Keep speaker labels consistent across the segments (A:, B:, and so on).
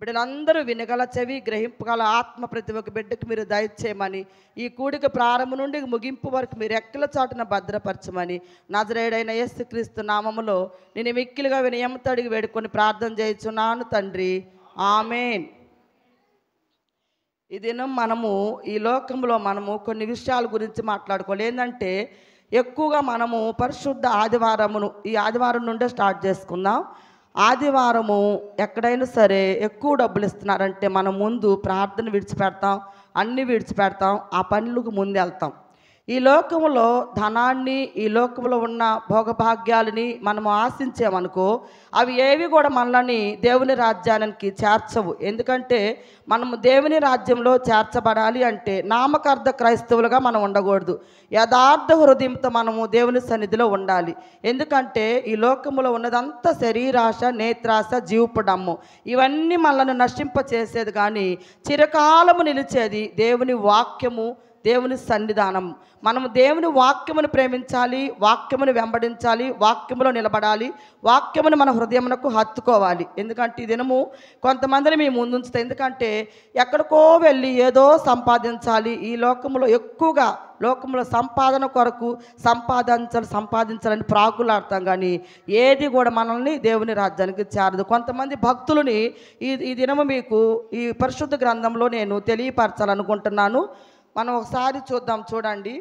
A: బిడ్డలందరూ వినగల చెవి, గ్రహింపగల ఆత్మ ప్రతి ఒక్క బిడ్డకు మీరు దయచేయమని, ఈ కూడిక ప్రారంభం నుండి ముగింపు వరకు మీరు రెక్కల చాటున భద్రపరచమని నజరేయుడైన యేసుక్రీస్తు నామములో నేను మిక్కిలిగా వినయంతో అడిగి వేడుకొని ప్రార్థన చేయుచున్నాను తండ్రి, ఆమేన్. ఈ దినం మనము ఈ లోకంలో కొన్ని విషయాల గురించి మాట్లాడుకోవాలి. ఏంటంటే ఎక్కువగా మనము పరిశుద్ధ ఆదివారమును ఈ ఆదివారం నుండే స్టార్ట్ చేసుకుందాం. ఆదివారము ఎక్కడైనా సరే ఎక్కువ డబ్బులు ఇస్తున్నారంటే మనం ముందు ప్రార్థన విడిచిపెడతాం, అన్నీ విడిచిపెడతాం, ఆ పనులకు ముందు వెళ్తాం. ఈ లోకంలో ధనాన్ని, ఈ లోకంలో ఉన్న భోగభాగ్యాలని మనము ఆశించామనుకో, అవి ఏవి కూడా మనల్ని దేవుని రాజ్యానికి చేర్చవు. ఎందుకంటే మనము దేవుని రాజ్యంలో చేర్చబడాలి అంటే నామకార్థ క్రైస్తవులుగా మనం ఉండకూడదు. యథార్థ హృదయంతో మనము దేవుని సన్నిధిలో ఉండాలి. ఎందుకంటే ఈ లోకంలో ఉన్నదంతా శరీరాశ, నేత్రాశ, జీవపుడమ్ము, ఇవన్నీ మనల్ని నశింపచేసేది. కానీ చిరకాలము నిలిచేది దేవుని వాక్యము, దేవుని సన్నిధానం. మనము దేవుని వాక్యమును ప్రేమించాలి, వాక్యమును వెంబడించాలి, వాక్యములో నిలబడాలి, వాక్యమును మన హృదయమునకు హత్తుకోవాలి. ఎందుకంటే ఈ దినము కొంతమందిని మేము ముందుంచుతాం. ఎందుకంటే ఎక్కడికో వెళ్ళి ఏదో సంపాదించాలి. ఈ లోకంలో ఎక్కువగా లోకంలో సంపాదన కొరకు సంపాదించాలని ప్రాకులాడతాం. కానీ ఏది కూడా మనల్ని దేవుని రాజ్యానికి చేరదు. కొంతమంది భక్తులని ఈ దినము మీకు ఈ పరిశుద్ధ గ్రంథంలో నేను తెలియపరచాలనుకుంటున్నాను. మనం ఒకసారి చూడండి.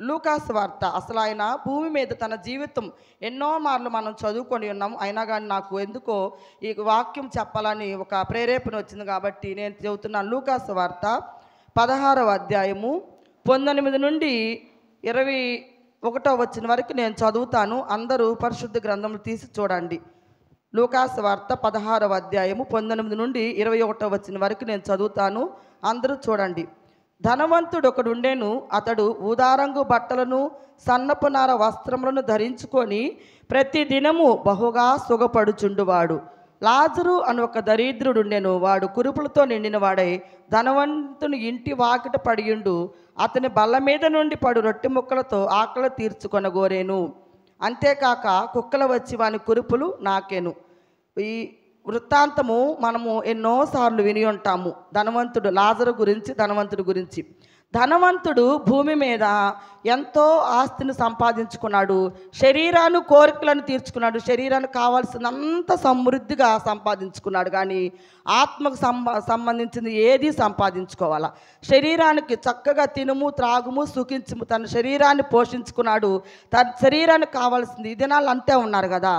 A: లూకాసు వార్త. అసలు ఆయన భూమి మీద తన జీవితం ఎన్నో మార్లు మనం చదువుకొని ఉన్నాం. అయినా కానీ నాకు ఎందుకో ఈ వాక్యం చెప్పాలని ఒక ప్రేరేపణ వచ్చింది కాబట్టి నేను చెబుతున్నాను. లూకాసు వార్త 16వ అధ్యాయము 19 నుండి 21వ వచనం వరకు నేను చదువుతాను. అందరూ పరిశుద్ధ గ్రంథములు తీసి చూడండి. లూకాసు వార్త 16వ అధ్యాయము 19 నుండి 21వ వచనం వరకు నేను చదువుతాను. అందరూ చూడండి. ధనవంతుడు ఒకడుండెను. అతడు ఊదారంగు బట్టలను, సన్నపు నార వస్త్రములను ధరించుకొని ప్రతి దినము బహుగా సుఖపడుచుండువాడు. లాజరు అని ఒక దరిద్రుడుండెను. వాడు కురుపులతో నిండిన వాడై ధనవంతుని ఇంటి వాకిట పడియుండు. అతని బల్ల మీద నుండి పడు రొట్టె ముక్కలతో ఆకలి తీర్చుకొనగోరేను. అంతేకాక కుక్కలు వచ్చి వాని కురుపులు నాకెను. ఈ వృత్తాంతము మనము ఎన్నోసార్లు విని ఉంటాము. ధనవంతుడి గురించి. ధనవంతుడు భూమి మీద ఎంతో ఆస్తిని సంపాదించుకున్నాడు. శరీరాన్ని కోరికలను తీర్చుకున్నాడు. శరీరానికి కావాల్సినంత సమృద్ధిగా సంపాదించుకున్నాడు. కానీ ఆత్మకు సంబంధించింది ఏది సంపాదించుకోవాలా? శరీరానికి చక్కగా తినుము, త్రాగుము, సుఖించుము, తన శరీరాన్ని పోషించుకున్నాడు. తన శరీరానికి కావాల్సింది ఈ దినాలు అంతే ఉన్నారు కదా,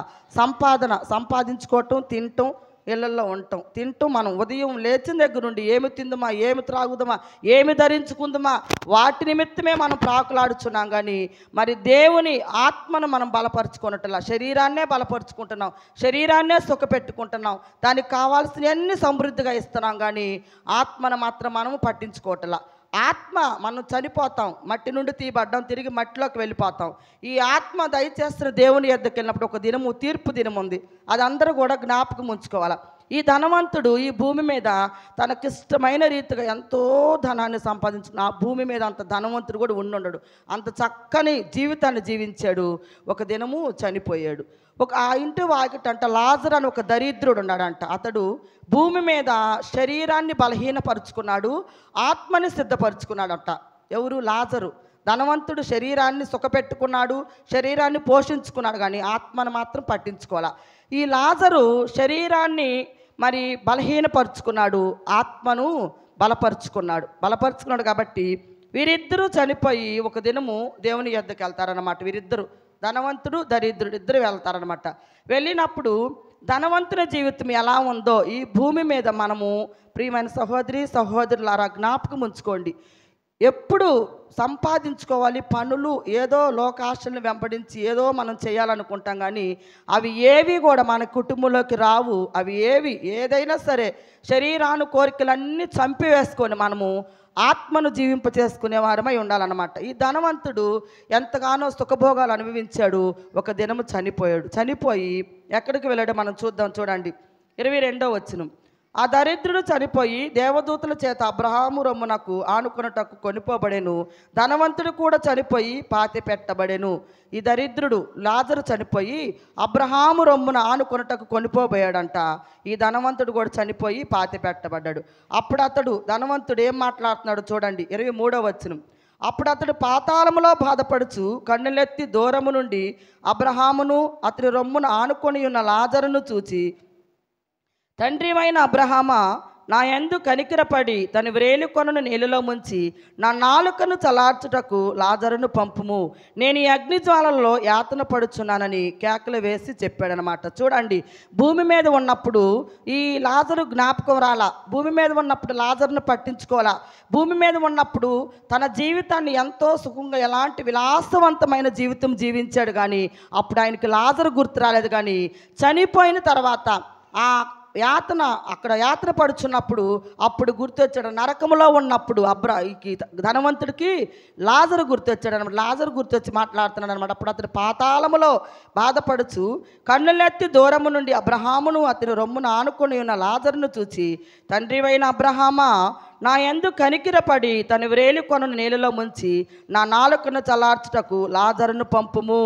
A: సంపాదించుకోవటం, తినటం, ఇళ్ళల్లో ఉండటం. తింటూ మనం ఉదయం లేచిన దగ్గర నుండి ఏమి తిందుమా, ఏమి త్రాగుదమా, ఏమి ధరించుకుందామా, వాటి నిమిత్తమే మనం ప్రాకులాడుచున్నాం. కానీ మరి దేవుని ఆత్మను మనం బలపరుచుకున్నట్లా శరీరాన్నే బలపరుచుకుంటున్నాం, శరీరాన్నే సుఖపెట్టుకుంటున్నాం, దానికి కావాల్సినవన్నీ సమృద్ధిగా ఇస్తున్నాం. కానీ ఆత్మను మాత్రం మనము పట్టించుకోవట్లా. ఆత్మ మనం చనిపోతాం, మట్టి నుండి తీయబడ్డాం, తిరిగి మట్టిలోకి వెళ్ళిపోతాం. ఈ ఆత్మ దయచేస్తున్న దేవుని యొద్దకు వెళ్ళినప్పుడు ఒక దినము, తీర్పు దినం ఉంది. అది అందరూ కూడా జ్ఞాపకం ఉంచుకోవాలి. ఈ ధనవంతుడు ఈ భూమి మీద తనకిష్టమైన రీతిగా ఎంతో ధనాన్ని సంపాదించుకున్న, ఆ భూమి మీద అంత ధనవంతుడు కూడా ఉండడు. అంత చక్కని జీవితాన్ని జీవించాడు. ఒక దినము చనిపోయాడు. ఆ ఇంటి వాకిటంట లాజరు అని ఒక దరిద్రుడు ఉన్నాడంట. అతడు భూమి మీద శరీరాన్ని బలహీనపరుచుకున్నాడు, ఆత్మని సిద్ధపరుచుకున్నాడంట. ఎవరు? లాజరు. ధనవంతుడు శరీరాన్ని సుఖపెట్టుకున్నాడు, శరీరాన్ని పోషించుకున్నాడు, కానీ ఆత్మను మాత్రం పట్టించుకోవాలి. ఈ లాజరు శరీరాన్ని మరి బలహీనపరుచుకున్నాడు, ఆత్మను బలపరుచుకున్నాడు కాబట్టి వీరిద్దరూ చనిపోయి ఒక దినము దేవుని యొద్దకు వెళ్తారన్నమాట. వీరిద్దరు, ధనవంతుడు, దరిద్రుడు, ఇద్దరు వెళ్తారనమాట. వెళ్ళినప్పుడు ధనవంతుని జీవితం ఎలా ఉందో ఈ భూమి మీద మనము, ప్రియమైన సహోదరులారా, జ్ఞాపకం ఉంచుకోండి. ఎప్పుడు సంపాదించుకోవాలి, పనులు ఏదో లోకాశలను వెంబడించి ఏదో మనం చేయాలనుకుంటాం. కానీ అవి ఏవి కూడా మన కుటుంబంలోకి రావు. అవి ఏదైనా సరే శరీరాను కోరికలన్నీ చంపివేసుకొని మనము ఆత్మను జీవింపచేసుకునే వారమై ఉండాలన్నమాట. ఈ ధనవంతుడు ఎంతగానో సుఖభోగాలు అనుభవించాడు. ఒక దినము చనిపోయాడు. చనిపోయి ఎక్కడికి వెళ్ళాడో మనం చూడండి. 22వ వచనం. ఆ దరిద్రుడు చనిపోయి దేవదూతల చేత అబ్రహాము రొమ్మునకు ఆనుకొనుటకు కొనిపోబడెను. ధనవంతుడు కూడా చనిపోయి పాతి పెట్టబడెను. ఈ దరిద్రుడు లాజరు చనిపోయి అబ్రహాము రొమ్మున ఆనుకొనుటకు కొనిపోబోయాడంట. ఈ ధనవంతుడు కూడా చనిపోయి పాతి పెట్టబడ్డాడు. అప్పుడు అతడు ధనవంతుడు ఏం మాట్లాడుతున్నాడు చూడండి, 23వ వచనం. అప్పుడు అతడు పాతాళములో బాధపడుచు కన్నులెత్తి దూరము నుండి అబ్రహామును అతని రొమ్మున ఆనుకొని ఉన్న లాజరును చూచి, తండ్రివైన అబ్రహామా, నా యందు కనికరపడి తన వ్రేలి కొనను నీళ్ళలో ముంచి నా నాలుకను చలార్చుటకు లాజరును పంపుము, నేను ఈ అగ్నిజ్వాలల్లో యాతన పడుచున్నానని కేకలు వేసి చెప్పాడనమాట. చూడండి, భూమి మీద ఉన్నప్పుడు ఈ లాజరు జ్ఞాపకం రాలా, భూమి మీద ఉన్నప్పుడు లాజరును పట్టించుకోవాలా, భూమి మీద ఉన్నప్పుడు తన జీవితాన్ని ఎంతో సుఖంగా ఎలాంటి విలాసవంతమైన జీవితం జీవించాడు. కానీ అప్పుడు ఆయనకి లాజరు గుర్తు రాలేదు. కానీ చనిపోయిన తర్వాత ఆ అక్కడ యాతన పడుచున్నప్పుడు అప్పుడు గుర్తొచ్చాడు. నరకములో ఉన్నప్పుడు ధనవంతుడికి లాజరు గుర్తొచ్చాడు అనమాట. లాజరు గుర్తొచ్చి మాట్లాడుతున్నాడు అనమాట. అప్పుడు అతడు పాతాళములో బాధపడుచు కన్నులెత్తి దూరము నుండి అబ్రహామును అతని రొమ్మును ఆనుకొని ఉన్న లాజరును చూచి, తండ్రివైన అబ్రహామా, నా యందు కనికిరపడి తన వ్రేలి కొనను నీళ్ళలో ముంచి నా నాలుకను చల్లార్చుటకు లాజరును పంపుము,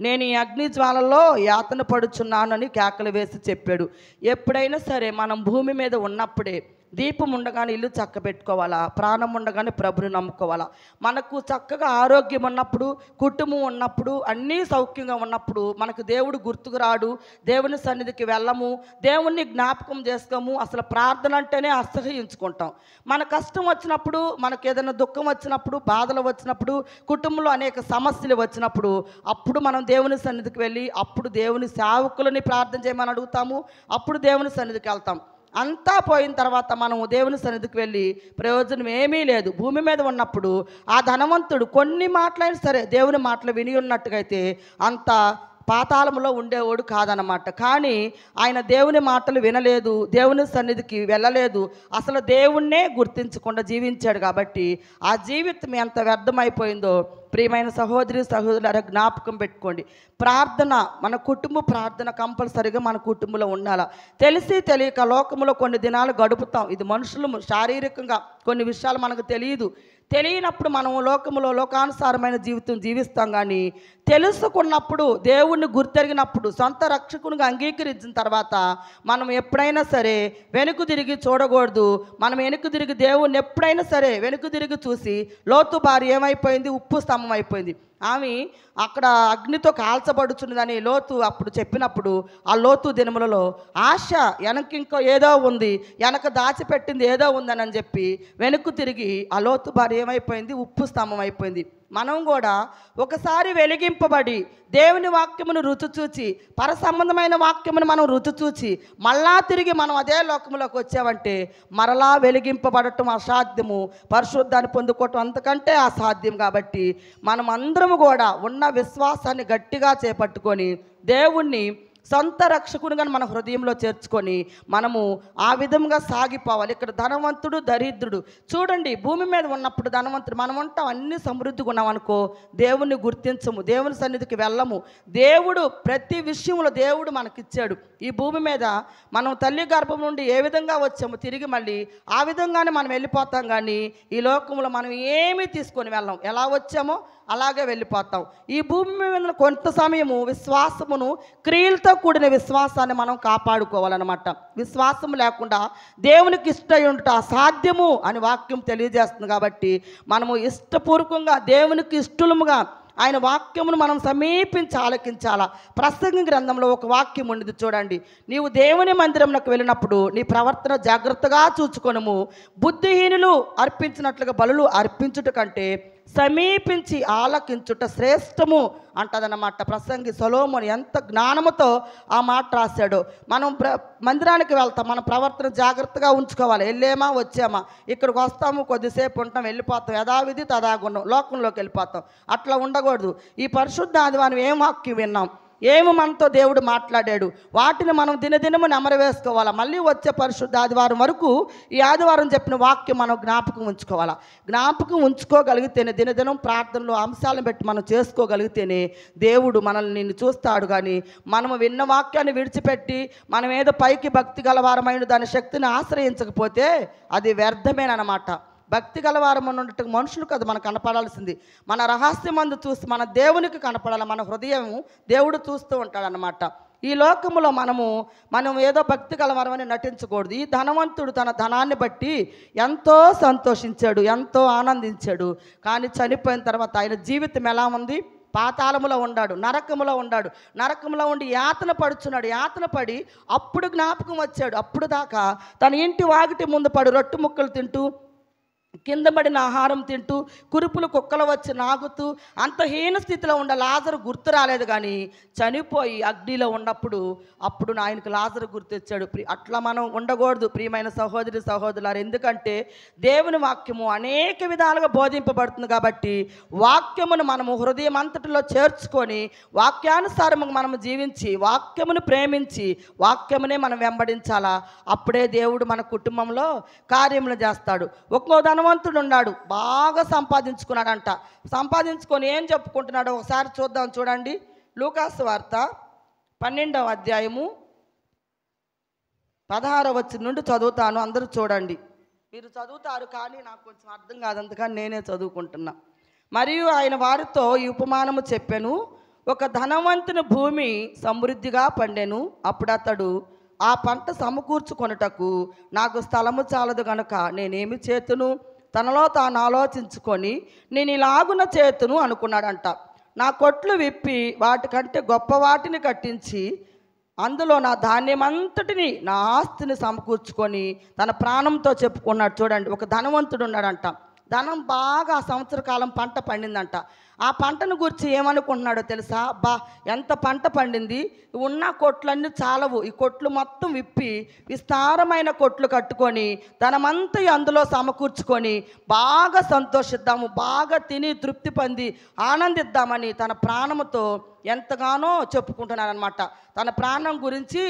A: నేను ఈ అగ్నిజ్వాలలో యాతన పడుచున్నానని కేకలు వేసి చెప్పాడు. ఎప్పుడైనా సరే మనం భూమి మీద ఉన్నప్పుడే దీపం ఉండగానే ఇల్లు చక్క పెట్టుకోవాలా, ప్రాణం ఉండగానే ప్రభుని నమ్ముకోవాలా. మనకు చక్కగా ఆరోగ్యం ఉన్నప్పుడు, కుటుంబం ఉన్నప్పుడు, అన్నీ సౌఖ్యంగా ఉన్నప్పుడు మనకు దేవుడు గుర్తుకు రాడు, దేవుని సన్నిధికి వెళ్ళము, దేవుణ్ణి జ్ఞాపకం చేసుకోము, అసలు ప్రార్థన అంటేనే అసహ్యించుకుంటాం. మన కష్టం వచ్చినప్పుడు, మనకు ఏదైనా దుఃఖం వచ్చినప్పుడు, బాధలు వచ్చినప్పుడు, కుటుంబంలో అనేక సమస్యలు వచ్చినప్పుడు అప్పుడు మనం దేవుని సన్నిధికి వెళ్ళి అప్పుడు దేవుని సేవకులని ప్రార్థన చేయమని అడుగుతాము, అప్పుడు దేవుని సన్నిధికి వెళ్తాం. అంతా పోయిన తర్వాత మనం దేవుని సన్నిధికి వెళ్ళి ప్రయోజనం ఏమీ లేదు. భూమి మీద ఉన్నప్పుడు ఆ ధనవంతుడు కొన్ని మాటలైనా సరే దేవుని మాటలు విని ఉన్నట్టుగా అయితే అంత పాతాళములో ఉండేవాడు కాదనమాట. కానీ ఆయన దేవుని మాటలు వినలేదు, దేవుని సన్నిధికి వెళ్ళలేదు, అసలు దేవుణ్ణే గుర్తించకుండా జీవించాడు. కాబట్టి ఆ జీవితం ఎంత వ్యర్థమైపోయిందో ప్రియమైన సహోదరి సహోదరులారా జ్ఞాపకం పెట్టుకోండి. ప్రార్థన, మన కుటుంబ ప్రార్థన కంపల్సరీగా మన కుటుంబంలో ఉండాలి. తెలిసి తెలియక లోకంలో కొన్ని దినాలు గడుపుతాం. ఇది మనుషులు శారీరకంగా కొన్ని విషయాలు మనకు తెలియనప్పుడు మనం లోకములో లోకానుసారమైన జీవితం జీవిస్తాం. కానీ తెలుసుకున్నప్పుడు, దేవుణ్ణి గుర్తెరిగినప్పుడు, సొంత రక్షకునిగా అంగీకరించిన తర్వాత మనం ఎప్పుడైనా సరే వెనుక తిరిగి చూడకూడదు. మనం వెనుక తిరిగి దేవుణ్ణి ఎప్పుడైనా సరే వెనుక తిరిగి చూసి, లోతు భార్య ఏమైపోయింది, ఉప్పు స్తంభం అయిపోయింది. ఆమె అక్కడ అగ్నితో కాల్చబడుచున్నదని లోతు అప్పుడు చెప్పినప్పుడు ఆ లోతు దినములలో ఆశ వెనకింకో ఏదో ఉంది, వెనక దాచిపెట్టింది ఏదో ఉందని చెప్పి వెనుక్కు తిరిగి ఆ లోతు భార్య ఏమైపోయింది, ఉప్పు స్తంభం అయిపోయింది. మనం కూడా ఒకసారి వెలిగింపబడి దేవుని వాక్యమును రుచి చూచి, పర సంబంధమైన వాక్యమును మనం రుచి చూచి మళ్ళా తిరిగి మనం అదే లోకంలోకి వచ్చామంటే మరలా వెలిగింపబడటం అసాధ్యము, పరిశుద్ధాన్ని పొందుకోవటం అంతకంటే అసాధ్యం. కాబట్టి మనం అందరము కూడా ఉన్న విశ్వాసాన్ని గట్టిగా చేపట్టుకొని దేవుణ్ణి సొంత రక్షకునిగా మన హృదయంలో చేర్చుకొని మనము ఆ విధంగా సాగిపోవాలి. ఇక్కడ ధనవంతుడు దరిద్రుడు చూడండి, భూమి మీద ఉన్నప్పుడు ధనవంతుడు మనం ఉంటాం, అన్ని సమృద్ధిగా ఉన్నాం అనుకో, దేవుణ్ణి గుర్తించము, దేవుని సన్నిధికి వెళ్ళము. దేవుడు ప్రతి విషయంలో దేవుడు మనకిచ్చాడు. ఈ భూమి మీద మనం తల్లి గర్భం నుండి ఏ విధంగా వచ్చామో తిరిగి మళ్ళీ ఆ విధంగానే మనం వెళ్ళిపోతాం. కానీ ఈ లోకంలో మనం ఏమీ తీసుకొని వెళ్ళాం, ఎలా వచ్చామో అలాగే వెళ్ళిపోతాం. ఈ భూమి మీద కొంత సమయము విశ్వాసమును, క్రియలతో కూడిన విశ్వాసాన్ని మనం కాపాడుకోవాలన్నమాట. విశ్వాసం లేకుండా దేవునికి ఇష్టం ఉండటం అసాధ్యము అని వాక్యం తెలియజేస్తుంది. కాబట్టి మనము ఇష్టపూర్వకంగా దేవునికి ఇష్టముగా ఆయన వాక్యమును మనం సమీపించి ఆలకించాలా. ప్రసంగి గ్రంథంలో ఒక వాక్యం ఉండేది చూడండి, నీవు దేవుని మందిరంలోకి వెళ్ళినప్పుడు నీ ప్రవర్తన జాగ్రత్తగా చూచుకొనుము, బుద్ధిహీనులు అర్పించినట్లుగా బలులు అర్పించుట కంటే సమీపించి ఆలకించుట శ్రేష్టము అంటదన్నమాట. ప్రసంగి సొలొమోను ఎంత జ్ఞానముతో ఆ మాట రాశాడు. మనం మందిరానికి వెళ్తాం, మన ప్రవర్తన జాగ్రత్తగా ఉంచుకోవాలి. వెళ్ళేమా వచ్చామా, ఇక్కడికి వస్తాము, కొద్దిసేపు ఉంటాం, వెళ్ళిపోతాం, యథావిధి తదాగుండం, లోకంలోకి వెళ్ళిపోతాం. అట్లా ఉండకూడదు. ఈ పరిశుద్ధ ఆదివారం ఏం వాక్యం విన్నాం, ఏమి మనతో దేవుడు మాట్లాడాడు, వాటిని మనం దినదినము నెమరవేసుకోవాలా. మళ్ళీ వచ్చే పరిశుద్ధ ఆదివారం వరకు ఈ ఆదివారం చెప్పిన వాక్యం మనం జ్ఞాపకం ఉంచుకోవాలా. జ్ఞాపకం ఉంచుకోగలిగితేనే, దినదినం ప్రార్థనలో అంశాలను బట్టి మనం చేసుకోగలిగితేనే దేవుడు మనల్ని చూస్తాడు. కానీ మనము విన్న వాక్యాన్ని విడిచిపెట్టి మనం ఏదో పైకి భక్తి గలవారమైన దాని శక్తిని ఆశ్రయించకపోతే అది వ్యర్థమేనమాట. భక్తి గలవారం ఉన్నట్టు మనుషులు కదా మనకు కనపడాల్సింది. మన రహస్యమందు చూసి మన దేవునికి కనపడాలి. మన హృదయం దేవుడు చూస్తూ ఉంటాడనమాట. ఈ లోకములో మనం ఏదో భక్తి గలవారమని నటించకూడదు. ఈ ధనవంతుడు తన ధనాన్ని బట్టి ఎంతో సంతోషించాడు, ఎంతో ఆనందించాడు. కానీ చనిపోయిన తర్వాత ఆయన జీవితం ఎలా ఉంది? పాతాళములో ఉన్నాడు, నరకములో ఉన్నాడు. నరకములో ఉండి యాతన పడుచున్నాడు. యాతన పడి అప్పుడు జ్ఞాపకం వచ్చాడు. అప్పుడు దాకా తన ఇంటి వాకిటి ముందు పడి రొట్టె ముక్కలు తింటూ, కింద పడిన ఆహారం తింటూ, కురుపులు కుక్కలు వచ్చి నాగుతూ అంత హీన స్థితిలో ఉండ లాజరు గుర్తు రాలేదు. కానీ చనిపోయి అగ్నిలో ఉన్నప్పుడు అప్పుడు ఆయనకు లాజరు గుర్తొచ్చాడు. అట్లా మనం ఉండకూడదు ప్రియమైన సహోదరి సహోదరులారు. ఎందుకంటే దేవుని వాక్యము అనేక విధాలుగా బోధింపబడుతుంది. కాబట్టి వాక్యమును మనము హృదయం అంతటిలో చేర్చుకొని వాక్యానుసారము మనము జీవించి వాక్యమును ప్రేమించి వాక్యమునే మనం వెంబడించాలా. అప్పుడే దేవుడు మన కుటుంబంలో కార్యములు చేస్తాడు. ఒక్కో ధనవంతుడు ఉన్నాడు, బాగా సంపాదించుకున్నాడంట. సంపాదించుకొని ఏం చెప్పుకుంటున్నాడు ఒకసారి చూద్దాం. చూడండి, లూకాసు వార్త 12వ అధ్యాయము 16వ వచనం నుండి చదువుతాను. అందరూ చూడండి. మీరు చదువుతారు కానీ నాకు కొంచెం అర్థం కాదు, అందుకని నేనే చదువుకుంటున్నా. మరియు ఆయన వారితో ఈ ఉపమానము చెప్పెను. ఒక ధనవంతుని భూమి సమృద్ధిగా పండెను. అప్పుడు అతడు ఆ పంట సమకూర్చుకొనుటకు నాకు స్థలము చాలదు గనుక నేనేమి చేతును? తనలో తాను ఆలోచించుకొని నేను ఇలాగున చేతును అనుకున్నాడంట. నా కొట్లు విప్పి వాటికంటే గొప్ప వాటిని కట్టించి అందులో నా ధాన్యమంతటిని, నా ఆస్తిని సమకూర్చుకొని తన ప్రాణంతో చెప్పుకున్నాడు. చూడండి, ఒక ధనవంతుడు ఉన్నాడంట. ధనం బాగా సంవత్సర కాలం పంట పండిందంట. ఆ పంటను గురించి ఏమనుకుంటున్నాడో తెలుసా? ఎంత పంట పండింది, ఉన్న కొట్లన్నీ చాలవు, ఈ కొట్లు మొత్తం విప్పి విస్తారమైన కొట్లు కట్టుకొని ధనమంతా అందులో సమకూర్చుకొని బాగా సంతోషిద్దాము, బాగా తిని తృప్తి పొంది ఆనందిద్దామని తన ప్రాణముతో ఎంతగానో చెప్పుకుంటున్నాడనమాట. తన ప్రాణం గురించి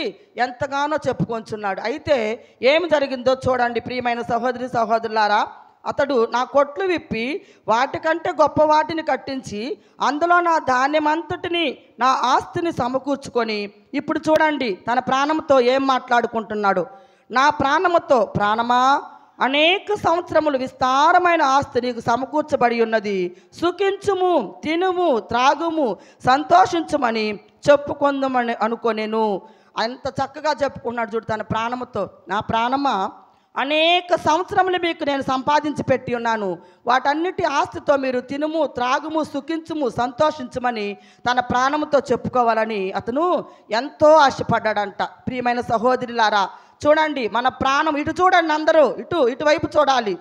A: ఎంతగానో చెప్పుకొంచున్నాడు. అయితే ఏమి జరిగిందో చూడండి ప్రియమైన సహోదరి సహోదరులారా. అతడు నా కొట్లు విప్పి వాటికంటే గొప్ప వాటిని కట్టించి అందులో నా ధాన్యమంతటిని, నా ఆస్తిని సమకూర్చుకొని ఇప్పుడు చూడండి తన ప్రాణంతో ఏం మాట్లాడుకుంటున్నాడు. నా ప్రాణముతో, ప్రాణమా, అనేక సంవత్సరములు విస్తారమైన ఆస్తి నీకు సమకూర్చబడి ఉన్నది, సుఖించుము, తినుము, త్రాగుము, సంతోషించుమని చెప్పుకుందామని అనుకోనేను. అంత చక్కగా చెప్పుకున్నాడు చూడు తన ప్రాణముతో. నా ప్రాణమా, అనేక సంవత్సరములు మీకు నేను సంపాదించి పెట్టి ఉన్నాను, వాటన్నిటి ఆస్తితో మీరు తినుము, త్రాగుము, సుఖించుము, సంతోషించమని తన ప్రాణముతో చెప్పుకోవాలని అతను ఎంతో ఆశపడ్డాడంట. ప్రియమైన సహోదరులారా, చూడండి మన ప్రాణం, ఇటు చూడండి అందరూ, ఇటువైపు చూడాలి.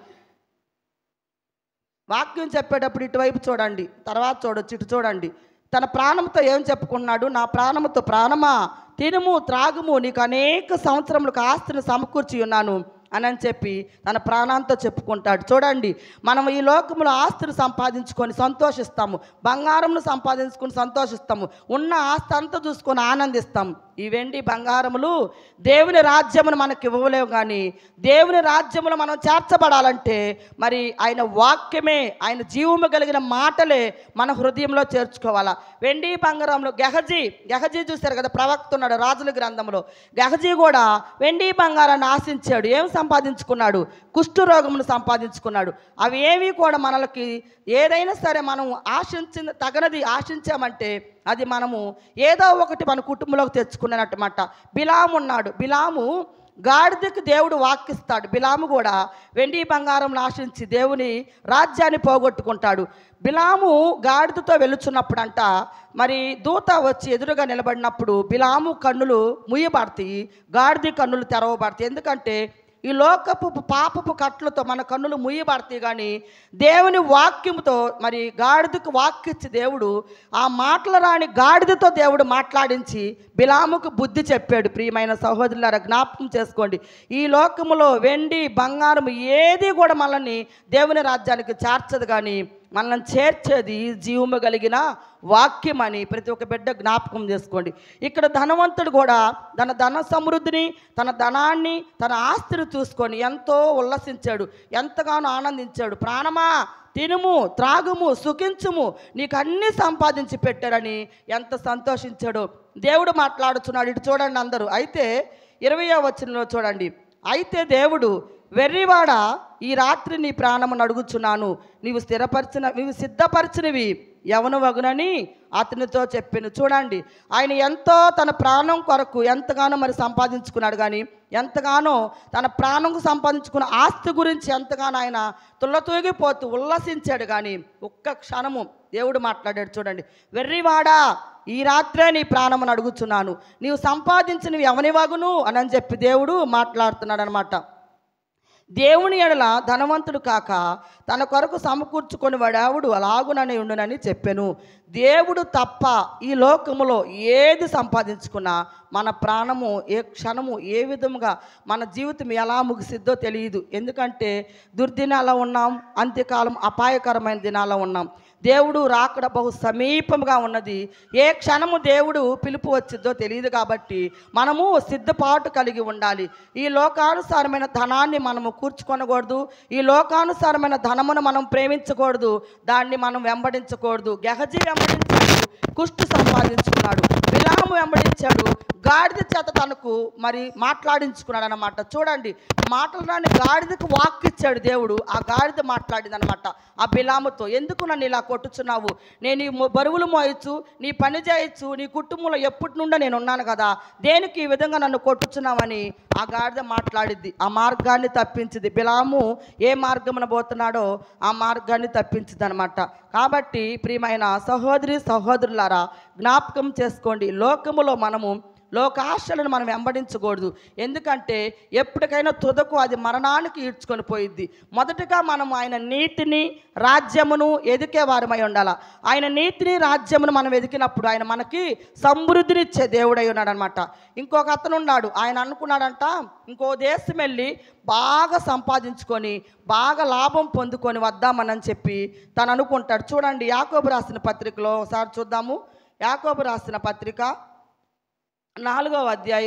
A: వాక్యం చెప్పేటప్పుడు ఇటువైపు చూడండి, తర్వాత చూడొచ్చు, ఇటు చూడండి. తన ప్రాణంతో ఏం చెప్పుకున్నాడు? నా ప్రాణముతో, ప్రాణమా, తినుము, త్రాగుము, నీకు అనేక సంవత్సరములకు ఆస్తిని సమకూర్చి ఉన్నాను అని చెప్పి తన ప్రాణంతో చెప్పుకుంటాడు. చూడండి, మనం ఈ లోకంలో ఆస్తులు సంపాదించుకొని సంతోషిస్తాము, బంగారంను సంపాదించుకొని సంతోషిస్తాము, ఉన్న ఆస్తి అంతా చూసుకొని ఆనందిస్తాము. ఈ వెండి బంగారములు దేవుని రాజ్యమును మనకి ఇవ్వలేవు. కానీ దేవుని రాజ్యములో మనం చేర్చబడాలంటే మరి ఆయన వాక్యమే, ఆయన జీవము కలిగిన మాటలే మన హృదయంలో చేర్చుకోవాలా. వెండి బంగారంలో గెహజీ చూశారు కదా, ప్రవక్త ఉన్నాడు రాజుల గ్రంథంలో. గెహజీ కూడా వెండి బంగారాన్ని ఆశించాడు. ఏం సంపాదించుకున్నాడు? కుష్ఠరోగమును సంపాదించుకున్నాడు. అవి ఏవి కూడా మనకి ఏదైనా సరే మనం ఆశించిన తగనది ఆశించామంటే అది మనము ఏదో ఒకటి మన కుటుంబంలోకి తెచ్చుకున్నట్టమాట. బిలాము ఉన్నాడు. బిలాము గాడిదకి దేవుడు వాక్కిస్తాడు. బిలాము కూడా వెండి బంగారం ఆశించి దేవుని రాజ్యాన్ని పోగొట్టుకుంటాడు. బిలాము గాడిదతో వెళుచున్నప్పుడంట మరి దూత వచ్చి ఎదురుగా నిలబడినప్పుడు బిలాము కన్నులు ముయ్యబడతాయి, గాడిద కన్నులు తెరవబడతాయి. ఎందుకంటే ఈ లోకపు పాపపు కట్లతో మన కన్నులు ముయ్యబడతాయి. కానీ దేవుని వాక్యముతో మరి గాడిదకు వాక్కిచ్చి దేవుడు ఆ మాటలు రాని గాడిదతో దేవుడు మాట్లాడించి బిలాముకు బుద్ధి చెప్పాడు. ప్రియమైన సహోదరులారా, జ్ఞాపకం చేసుకోండి, ఈ లోకములో వెండి బంగారం ఏది కూడా మనల్ని దేవుని రాజ్యానికి చేర్చదు. కానీ మనల్ని చేర్చేది జీవము కలిగిన వాక్యం అని ప్రతి ఒక్క బిడ్డ జ్ఞాపకం చేసుకోండి. ఇక్కడ ధనవంతుడు కూడా తన ధన సమృద్ధిని, తన ధనాన్ని, తన ఆస్తిని చూసుకొని ఎంతో ఉల్లసించాడు, ఎంతగానో ఆనందించాడు. ప్రాణమా తినుము, త్రాగుము, సుఖించుము, నీకు అన్నీ సంపాదించి పెట్టారని ఎంత సంతోషించాడో దేవుడు మాట్లాడుతున్నాడు. ఇటు చూడండి అందరూ. అయితే 20వ వచనంలో చూడండి. అయితే దేవుడు, వెర్రివాడ, ఈ రాత్రి నీ ప్రాణమును అడుగుచున్నాను, నీవు సిద్ధపరిచినవి ఎవను వగునని అతనితో చెప్పాను. చూడండి, ఆయన ఎంతో తన ప్రాణం కొరకు ఎంతగానో మరి సంపాదించుకున్నాడు. కానీ ఎంతగానో తన ప్రాణంకు సంపాదించుకున్న ఆస్తి గురించి ఎంతగానో ఆయన తుళ్ళతూగిపోతూ ఉల్లసించాడు. కానీ ఒక్క క్షణము దేవుడు మాట్లాడాడు. చూడండి, వెర్రివాడా, ఈ రాత్రే నీ ప్రాణమును అడుగుచున్నాను, నీవు సంపాదించినవి ఎవని వగును అని చెప్పి దేవుడు మాట్లాడుతున్నాడు అనమాట. దేవుని ఎడల ధనవంతుడు కాక తన కొరకు సమకూర్చుకొని వాడావుడు అలాగునని ఉండునని చెప్పాను. దేవుడు తప్ప ఈ లోకములో ఏది సంపాదించుకున్నా మన ప్రాణము ఏ క్షణము ఏ విధముగా మన జీవితం ఎలా ముగిసిద్దో తెలియదు. ఎందుకంటే దుర్దినాల్లో ఉన్నాం, అంత్యకాలం అపాయకరమైన దినాల్లో ఉన్నాం. దేవుడు రాకడ బహు సమీపంగా ఉన్నది. ఏ క్షణము దేవుడు పిలుపు వచ్చిద్దో తెలియదు. కాబట్టి మనము సిద్ధపాటు కలిగి ఉండాలి. ఈ లోకానుసారమైన ధనాన్ని మనము కూర్చుకొనకూడదు. ఈ లోకానుసారమైన ధనమును మనం ప్రేమించకూడదు. దాన్ని మనం వెంబడించకూడదు. గెహజీ వెంబడించాడు, కుష్టు సంపాదించుకున్నాడు. బిలాము వెంబడించాడు, గాడిద చేత తనకు మరి మాట్లాడించుకున్నాడు అనమాట. చూడండి, మాటలని గాడిదకు వాక్ ఇచ్చాడు దేవుడు. ఆ గాడిద మాట్లాడింది అనమాట ఆ బిలాముతో. ఎందుకు నన్ను ఇలా కొట్టుచున్నావు? నేను ఈ బరువులు మోయచ్చు, నీ పని చేయొచ్చు, నీ కుటుంబంలో ఎప్పటి నుండో నేను ఉన్నాను కదా, దేనికి ఈ విధంగా నన్ను కొట్టుచున్నావని ఆ గాడిద మాట్లాడిద్ది. ఆ మార్గాన్ని తప్పించింది. బిలాము ఏ మార్గమున పోతున్నాడో ఆ మార్గాన్ని తప్పించింది అనమాట. కాబట్టి ప్రియమైన సహోదరి సహోదరులారా, జ్ఞాపకం చేసుకోండి, లోకములో మనము లోకాశలను మనం వెంబడించకూడదు. ఎందుకంటే ఎప్పటికైనా తుదకు అది మరణానికి ఈడ్చుకొని పోయిద్ది. మొదటగా మనం ఆయన నీతిని, రాజ్యమును ఎదికే వారమై ఉండాలి. ఆయన నీతిని, రాజ్యమును మనం ఎదికినప్పుడు ఆయన మనకి సమృద్ధినిచ్చే దేవుడై ఉన్నాడు అనమాట. ఇంకొక అతను ఉన్నాడు. ఆయన అనుకున్నాడంట, ఇంకో దేశం వెళ్ళి బాగా సంపాదించుకొని బాగా లాభం పొందుకొని వద్దామని చెప్పి తను అనుకుంటాడు. చూడండి, యాకోబు రాసిన పత్రికలో ఒకసారి చూద్దాము. యాకోబు రాసిన పత్రిక 4వ అధ్యాయం